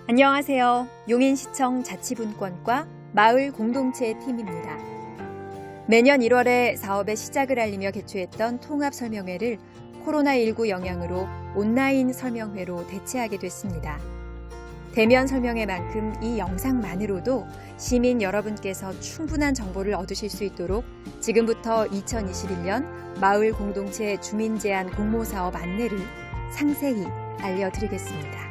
안녕하세요. 용인시청 자치분권과 마을 공동체 팀입니다. 매년 1월에 사업의 시작을 알리며 개최했던 통합설명회를 코로나19 영향으로 온라인 설명회로 대체하게 됐습니다. 대면 설명회만큼 이 영상만으로도 시민 여러분께서 충분한 정보를 얻으실 수 있도록 지금부터 2021년 마을 공동체 주민 제안 공모사업 안내를 상세히 알려드리겠습니다.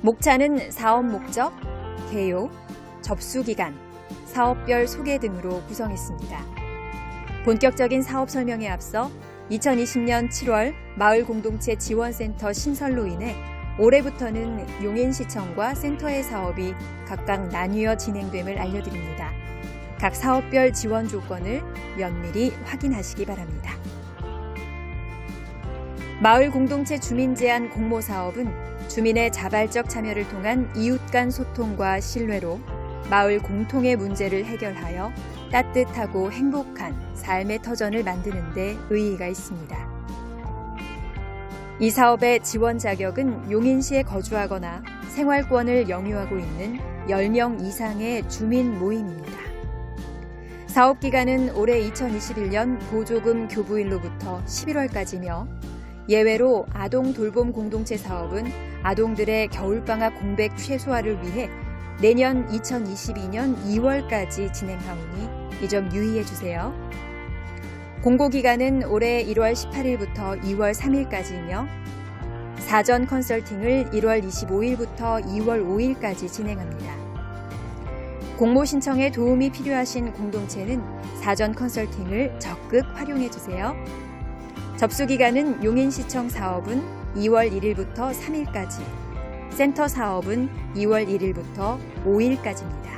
목차는 사업 목적, 개요, 접수 기간, 사업별 소개 등으로 구성했습니다. 본격적인 사업 설명에 앞서 2020년 7월 마을 공동체 지원센터 신설로 인해 올해부터는 용인시청과 센터의 사업이 각각 나뉘어 진행됨을 알려드립니다. 각 사업별 지원 조건을 면밀히 확인하시기 바랍니다. 마을 공동체 주민 제안 공모 사업은 주민의 자발적 참여를 통한 이웃 간 소통과 신뢰로 마을 공통의 문제를 해결하여 따뜻하고 행복한 삶의 터전을 만드는 데 의의가 있습니다. 이 사업의 지원 자격은 용인시에 거주하거나 생활권을 영유하고 있는 10명 이상의 주민 모임입니다. 사업 기간은 올해 2021년 보조금 교부일로부터 11월까지며 예외로 아동 돌봄 공동체 사업은 아동들의 겨울방학 공백 최소화를 위해 내년 2022년 2월까지 진행하오니 이 점 유의해 주세요. 공고기간은 올해 1월 18일부터 2월 3일까지이며 사전 컨설팅을 1월 25일부터 2월 5일까지 진행합니다. 공모 신청에 도움이 필요하신 공동체는 사전 컨설팅을 적극 활용해 주세요. 접수 기간은 용인시청 사업은 2월 1일부터 3일까지, 센터 사업은 2월 1일부터 5일까지입니다.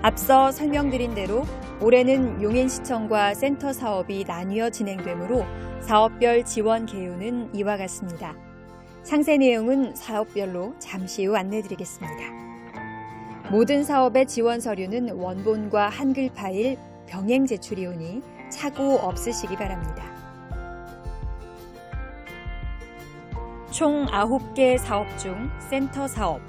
앞서 설명드린 대로 올해는 용인시청과 센터 사업이 나뉘어 진행되므로 사업별 지원 개요는 이와 같습니다. 상세 내용은 사업별로 잠시 후 안내드리겠습니다. 모든 사업의 지원 서류는 원본과 한글 파일 병행 제출이오니 착오 없으시기 바랍니다. 총 9개 사업 중 센터 사업,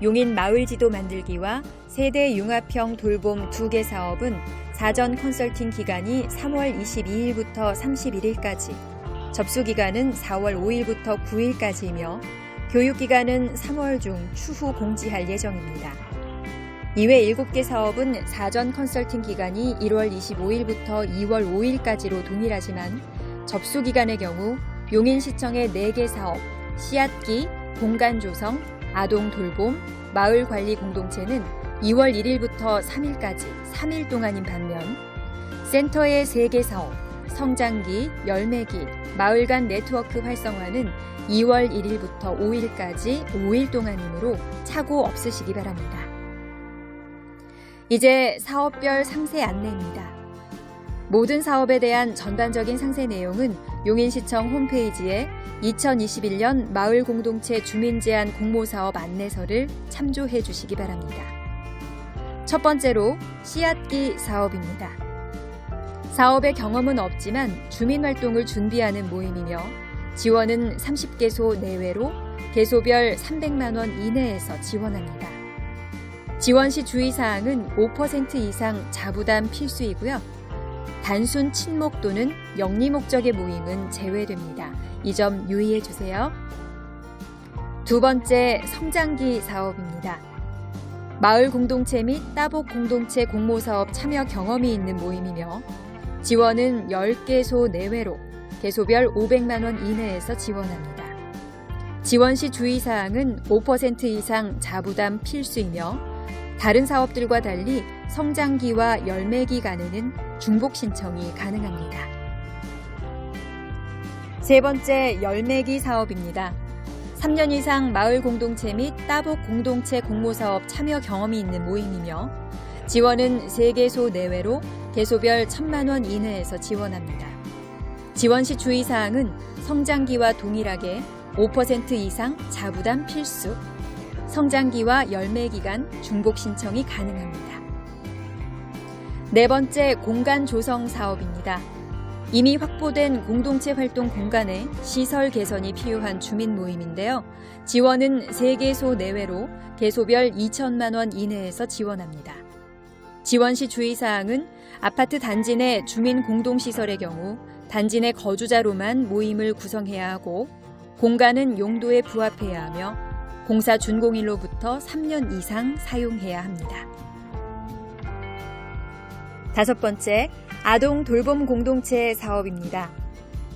용인 마을 지도 만들기와 세대 융합형 돌봄 2개 사업은 사전 컨설팅 기간이 3월 22일부터 31일까지, 접수 기간은 4월 5일부터 9일까지이며 교육 기간은 3월 중 추후 공지할 예정입니다. 이외 7개 사업은 사전 컨설팅 기간이 1월 25일부터 2월 5일까지로 동일하지만 접수 기간의 경우 용인시청의 4개 사업, 씨앗기, 공간 조성, 아동 돌봄, 마을 관리 공동체는 2월 1일부터 3일까지 3일 동안인 반면 센터의 3개 사업, 성장기, 열매기, 마을 간 네트워크 활성화는 2월 1일부터 5일까지 5일 동안이므로 착오 없으시기 바랍니다. 이제 사업별 상세 안내입니다. 모든 사업에 대한 전반적인 상세 내용은 용인시청 홈페이지에 2021년 마을 공동체 주민 제안 공모사업 안내서를 참조해 주시기 바랍니다. 첫 번째로 씨앗기 사업입니다. 사업의 경험은 없지만 주민활동을 준비하는 모임이며 지원은 30개소 내외로 개소별 300만 원 이내에서 지원합니다. 지원 시 주의사항은 5% 이상 자부담 필수이고요. 단순 친목 또는 영리 목적의 모임은 제외됩니다. 이 점 유의해 주세요. 두 번째, 성장기 사업입니다. 마을 공동체 및 따복 공동체 공모사업 참여 경험이 있는 모임이며 지원은 10개소 내외로 개소별 500만 원 이내에서 지원합니다. 지원 시 주의사항은 5% 이상 자부담 필수이며 다른 사업들과 달리 성장기와 열매기 간에는 중복 신청이 가능합니다. 세 번째, 열매기 사업입니다. 3년 이상 마을 공동체 및 따복 공동체 공모사업 참여 경험이 있는 모임이며 지원은 3개소 내외로 개소별 1,000만 원 이내에서 지원합니다. 지원 시 주의사항은 성장기와 동일하게 5% 이상 자부담 필수, 성장기와 열매기간 중복 신청이 가능합니다. 네 번째, 공간 조성 사업입니다. 이미 확보된 공동체 활동 공간에 시설 개선이 필요한 주민 모임인데요. 지원은 3개소 내외로 개소별 2천만 원 이내에서 지원합니다. 지원 시 주의사항은 아파트 단지 내 주민 공동시설의 경우 단지 내 거주자로만 모임을 구성해야 하고 공간은 용도에 부합해야 하며 공사 준공일로부터 3년 이상 사용해야 합니다. 5번째, 아동 돌봄 공동체 사업입니다.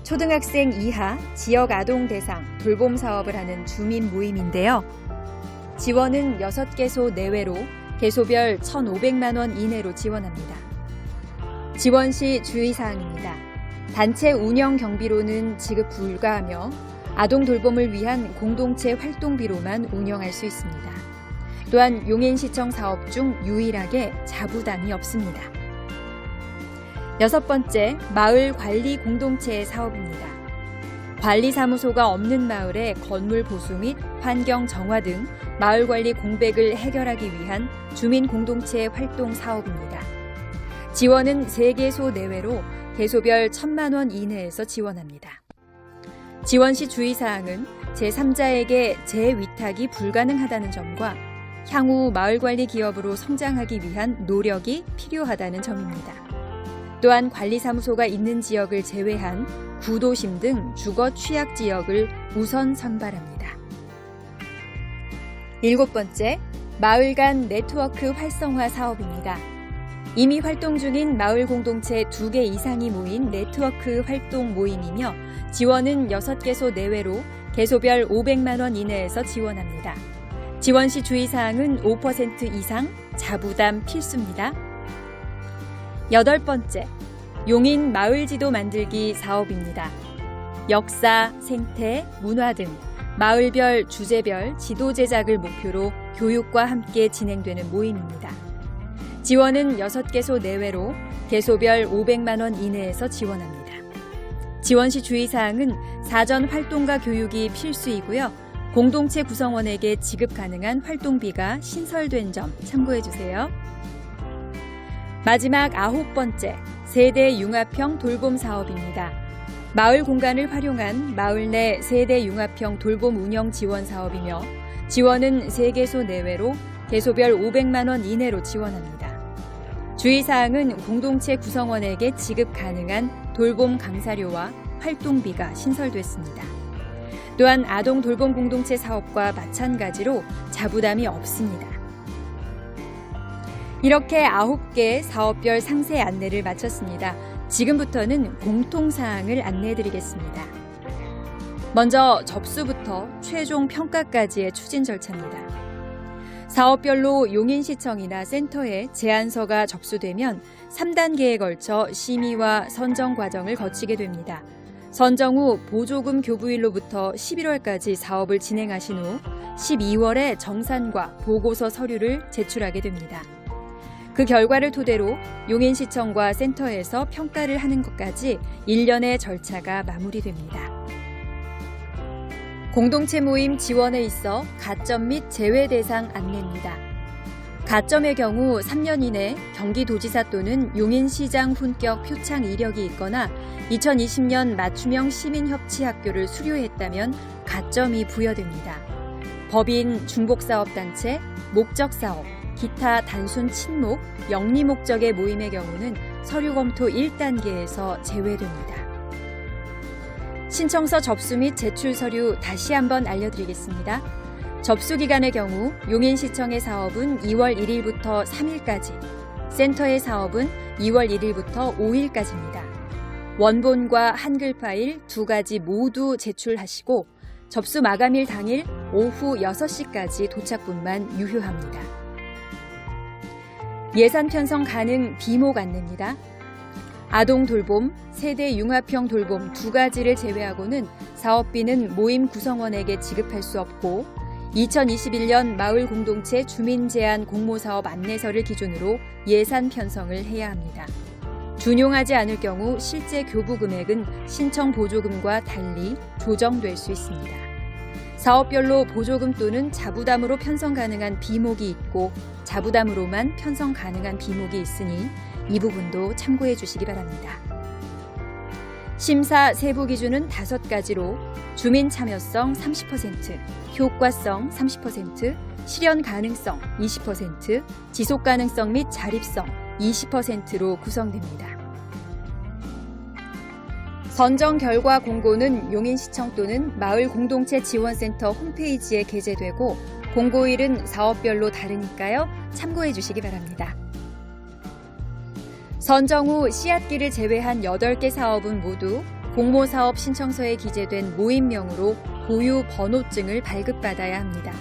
초등학생 이하 지역 아동 대상 돌봄 사업을 하는 주민 모임인데요. 지원은 6개소 내외로 개소별 1,500만 원 이내로 지원합니다. 지원 시 주의사항입니다. 단체 운영 경비로는 지급 불가하며 아동 돌봄을 위한 공동체 활동비로만 운영할 수 있습니다. 또한 용인시청 사업 중 유일하게 자부담이 없습니다. 6번째, 마을 관리 공동체 사업입니다. 관리사무소가 없는 마을의 건물 보수 및 환경 정화 등 마을 관리 공백을 해결하기 위한 주민 공동체 활동 사업입니다. 지원은 3개소 내외로 개소별 1,000만 원 이내에서 지원합니다. 지원 시 주의사항은 제3자에게 재위탁이 불가능하다는 점과 향후 마을관리 기업으로 성장하기 위한 노력이 필요하다는 점입니다. 또한 관리사무소가 있는 지역을 제외한 구도심 등 주거 취약 지역을 우선 선발합니다. 7번째, 마을 간 네트워크 활성화 사업입니다. 이미 활동 중인 마을 공동체 2개 이상이 모인 네트워크 활동 모임이며 지원은 6개소 내외로 개소별 500만 원 이내에서 지원합니다. 지원 시 주의사항은 5% 이상 자부담 필수입니다. 8번째, 용인 마을지도 만들기 사업입니다. 역사, 생태, 문화 등 마을별, 주제별 지도 제작을 목표로 교육과 함께 진행되는 모임입니다. 지원은 6개소 내외로 개소별 500만 원 이내에서 지원합니다. 지원 시 주의사항은 사전 활동가 교육이 필수이고요. 공동체 구성원에게 지급 가능한 활동비가 신설된 점 참고해주세요. 마지막 9번째, 세대 융합형 돌봄 사업입니다. 마을 공간을 활용한 마을 내 세대 융합형 돌봄 운영 지원 사업이며 지원은 3개소 내외로 개소별 500만 원 이내로 지원합니다. 주의사항은 공동체 구성원에게 지급 가능한 돌봄 강사료와 활동비가 신설됐습니다. 또한 아동 돌봄 공동체 사업과 마찬가지로 자부담이 없습니다. 이렇게 9개 사업별 상세 안내를 마쳤습니다. 지금부터는 공통사항을 안내해드리겠습니다. 먼저 접수부터 최종 평가까지의 추진 절차입니다. 사업별로 용인시청이나 센터에 제안서가 접수되면 3단계에 걸쳐 심의와 선정 과정을 거치게 됩니다. 선정 후 보조금 교부일로부터 11월까지 사업을 진행하신 후 12월에 정산과 보고서 서류를 제출하게 됩니다. 그 결과를 토대로 용인시청과 센터에서 평가를 하는 것까지 1년의 절차가 마무리됩니다. 공동체 모임 지원에 있어 가점 및 제외 대상 안내입니다. 가점의 경우 3년 이내 경기도지사 또는 용인시장 훈격 표창 이력이 있거나 2020년 맞춤형 시민협치학교를 수료했다면 가점이 부여됩니다. 법인, 중복사업단체, 목적사업, 기타 단순 친목, 영리 목적의 모임의 경우는 서류 검토 1단계에서 제외됩니다. 신청서 접수 및 제출 서류 다시 한번 알려드리겠습니다. 접수 기간의 경우 용인시청의 사업은 2월 1일부터 3일까지, 센터의 사업은 2월 1일부터 5일까지입니다. 원본과 한글 파일 2가지 모두 제출하시고 접수 마감일 당일 오후 6시까지 도착분만 유효합니다. 예산 편성 가능 비목 안내입니다. 아동 돌봄, 세대 융합형 돌봄 2가지를 제외하고는 사업비는 모임 구성원에게 지급할 수 없고 2021년 마을 공동체 주민 제안 공모사업 안내서를 기준으로 예산 편성을 해야 합니다. 준용하지 않을 경우 실제 교부 금액은 신청 보조금과 달리 조정될 수 있습니다. 사업별로 보조금 또는 자부담으로 편성 가능한 비목이 있고 자부담으로만 편성 가능한 비목이 있으니 이 부분도 참고해 주시기 바랍니다. 심사 세부 기준은 5가지로 주민 참여성 30%, 효과성 30%, 실현 가능성 20%, 지속 가능성 및 자립성 20%로 구성됩니다. 선정 결과 공고는 용인시청 또는 마을공동체 지원센터 홈페이지에 게재되고 공고일은 사업별로 다르니까요. 참고해 주시기 바랍니다. 선정 후 씨앗기를 제외한 8개 사업은 모두 공모사업 신청서에 기재된 모임명으로 고유 번호증을 발급받아야 합니다.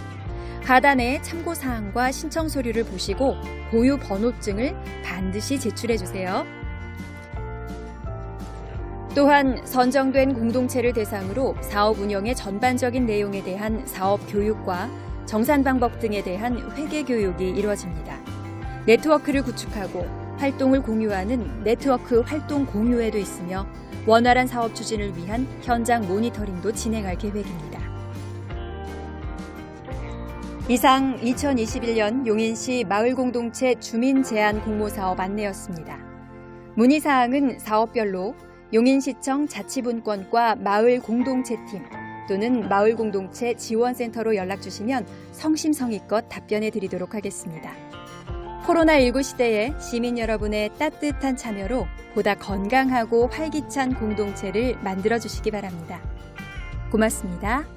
하단의 참고사항과 신청 서류를 보시고 고유 번호증을 반드시 제출해 주세요. 또한 선정된 공동체를 대상으로 사업 운영의 전반적인 내용에 대한 사업 교육과 정산 방법 등에 대한 회계 교육이 이루어집니다. 네트워크를 구축하고 활동을 공유하는 네트워크 활동 공유회도 있으며 원활한 사업 추진을 위한 현장 모니터링도 진행할 계획입니다. 이상 2021년 용인시 마을공동체 주민제안 공모사업 안내였습니다. 문의사항은 사업별로 용인시청 자치분권과 마을공동체팀 또는 마을공동체 지원센터로 연락주시면 성심성의껏 답변해 드리도록 하겠습니다. 코로나19 시대에 시민 여러분의 따뜻한 참여로 보다 건강하고 활기찬 공동체를 만들어주시기 바랍니다. 고맙습니다.